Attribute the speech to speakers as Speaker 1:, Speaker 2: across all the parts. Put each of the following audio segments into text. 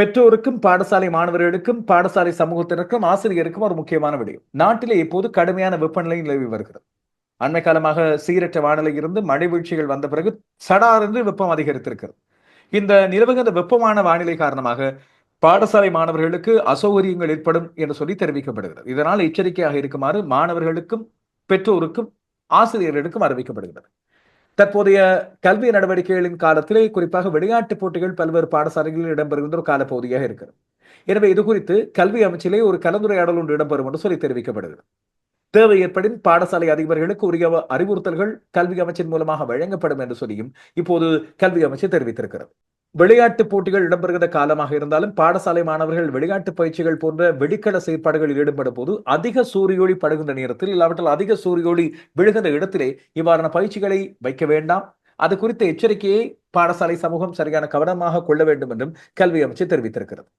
Speaker 1: பெற்றோருக்கும், பாடசாலை மாணவர்களுக்கும், பாடசாலை சமூகத்தினருக்கும், ஆசிரியருக்கும் ஒரு முக்கியமான விடயம். நாட்டிலே இப்போது கடுமையான வெப்பநிலை நிலவி வருகிறது. அண்மை காலமாக சீரற்ற வானிலை இருந்து மழை வீழ்ச்சிகள் வந்த பிறகு சடார் என்று வெப்பம் அதிகரித்திருக்கிறது. இந்த நிலவுகின்ற வெப்பமான வானிலை காரணமாக பாடசாலை மாணவர்களுக்கு அசௌகரியங்கள் ஏற்படும் என்று சொல்லி தெரிவிக்கப்படுகிறது. இதனால் எச்சரிக்கையாக இருக்குமாறு மாணவர்களுக்கும், பெற்றோருக்கும், ஆசிரியர்களுக்கும் அறிவிக்கப்படுகிறது. தற்போதைய கல்வி நடவடிக்கைகளின் காலத்திலே குறிப்பாக விளையாட்டுப் போட்டிகள் பல்வேறு பாடசாலைகளில் இடம்பெறுகின்ற ஒரு காலப்பகுதியாக இருக்கிறது. எனவே இது குறித்து கல்வி அமைச்சிலே ஒரு கலந்துரையாடல் ஒன்று இடம்பெறும் என்று சொல்லி தெரிவிக்கப்படுகிறது. தேவை ஏற்படின் பாடசாலை அதிபர்களுக்கு உரிய அறிவுறுத்தல்கள் கல்வி அமைச்சின் மூலமாக வழங்கப்படும் என்று சொல்லியும் இப்போது கல்வி அமைச்சு தெரிவித்திருக்கிறது. விளையாட்டுப் போட்டிகள் இடம்பெறுகிற காலமாக இருந்தாலும் பாடசாலை மாணவர்கள் விளையாட்டு பயிற்சிகள் போன்ற வெடிக்கல செயற்பாடுகளில் ஈடுபடும் போது அதிக சூரியோடி படுகின்ற நேரத்தில் இல்லாவற்றில் அதிக சூரியோடி விழுகின்ற இடத்திலே இவ்வாறான பயிற்சிகளை வைக்க வேண்டாம். அது குறித்த எச்சரிக்கையை பாடசாலை சமூகம் சரியான கவனமாக கொள்ள வேண்டும் என்றும் கல்வி அமைச்சு தெரிவித்திருக்கிறது.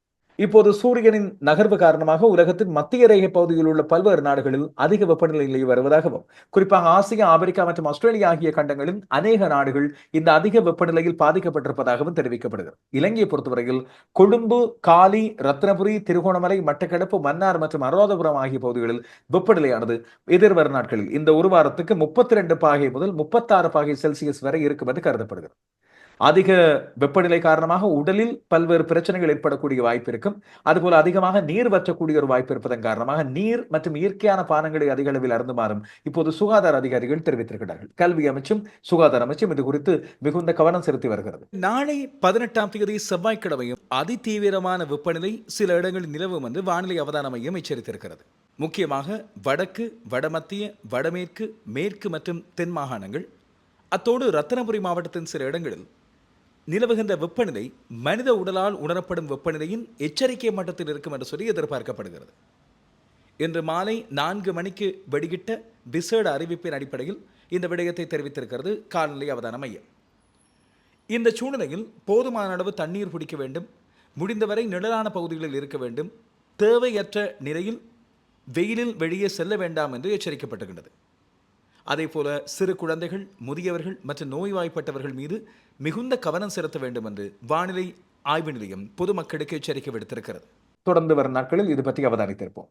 Speaker 1: இப்போது சூரியனின் நகர்வு காரணமாக உலகத்தின் மத்திய ரேகை பகுதியில் உள்ள பல்வேறு நாடுகளில் அதிக வெப்பநிலை நிலை வருவதாகவும் குறிப்பாக ஆசியா, ஆப்பிரிக்கா மற்றும் ஆஸ்திரேலியா ஆகிய கண்டங்களில் அநேக நாடுகள் இந்த அதிக வெப்பநிலையில் பாதிக்கப்பட்டிருப்பதாகவும் தெரிவிக்கப்படுகிறது. இலங்கையை பொறுத்தவரையில் கொழும்பு, காலி, ரத்னபுரி, திருகோணமலை, மட்டக்களப்பு, மன்னார் மற்றும் அனுராதபுரம் ஆகிய பகுதிகளில் வெப்பநிலையானது எதிர்வரும் நாட்களில் இந்த ஒரு வாரத்துக்கு 32 பாகை முதல் 36 பாகை செல்சியஸ் வரை இருக்கும் என்று கருதப்படுகிறது. அதிக வெப்பநிலை காரணமாக உடலில் பல்வேறு பிரச்சனைகள் ஏற்படக்கூடிய வாய்ப்பு இருக்கும். அதுபோல அதிகமாக நீர் வற்றக்கூடிய ஒரு வாய்ப்பு இருப்பதன் காரணமாக நீர் மற்றும் இயற்கையான பானங்களை அதிக அளவில் அருந்துமாறும் இப்போது சுகாதார அதிகாரிகள் தெரிவித்திருக்கிறார்கள். கல்வி அமைச்சும் சுகாதார அமைச்சும் இது குறித்து மிகுந்த கவனம் செலுத்தி வருகிறது.
Speaker 2: நாளை 18ஆம் தேதி செவ்வாய்க்கிழமையும் அதிதீவிரமான வெப்பநிலை சில இடங்களில் நிலவும் என்று வானிலை அவதான மையம் எச்சரித்திருக்கிறது. முக்கியமாக வடக்கு, வடமத்திய, வடமேற்கு, மேற்கு மற்றும் தென் மாகாணங்கள், அத்தோடு ரத்தினபுரி மாவட்டத்தின் சில இடங்களில் நிலவுகின்ற வெப்பநிலை மனித உடலால் உணரப்படும் வெப்பநிலையின் எச்சரிக்கை மட்டத்தில் இருக்கும் என்று சொல்லி எதிர்பார்க்கப்படுகிறது. இன்று மாலை 4 மணிக்கு வெளியிட்ட விசேட அறிவிப்பின் அடிப்படையில் இந்த விடயத்தை தெரிவித்திருக்கிறது காலநிலை அவதான மையம். இந்த சூழ்நிலையில் போதுமான அளவு தண்ணீர் குடிக்க வேண்டும், முடிந்தவரை நிழலான பகுதிகளில் இருக்க வேண்டும், தேவையற்ற நிலையில் வெயிலில் வெளியே செல்ல வேண்டாம் என்று எச்சரிக்கப்பட்டிருக்கிறது. அதேபோல சிறு குழந்தைகள், முதியவர்கள் மற்றும் நோய்வாய்ப்பட்டவர்கள் மீது மிகுந்த கவனம் செலுத்த வேண்டும் என்று வானிலை ஆய்வு நிலையம் பொதுமக்களுக்கு எச்சரிக்கை விடுத்திருக்கிறது.
Speaker 1: தொடர்ந்து வரும் நாட்களில் இது பற்றி அவதானித்திருப்போம்.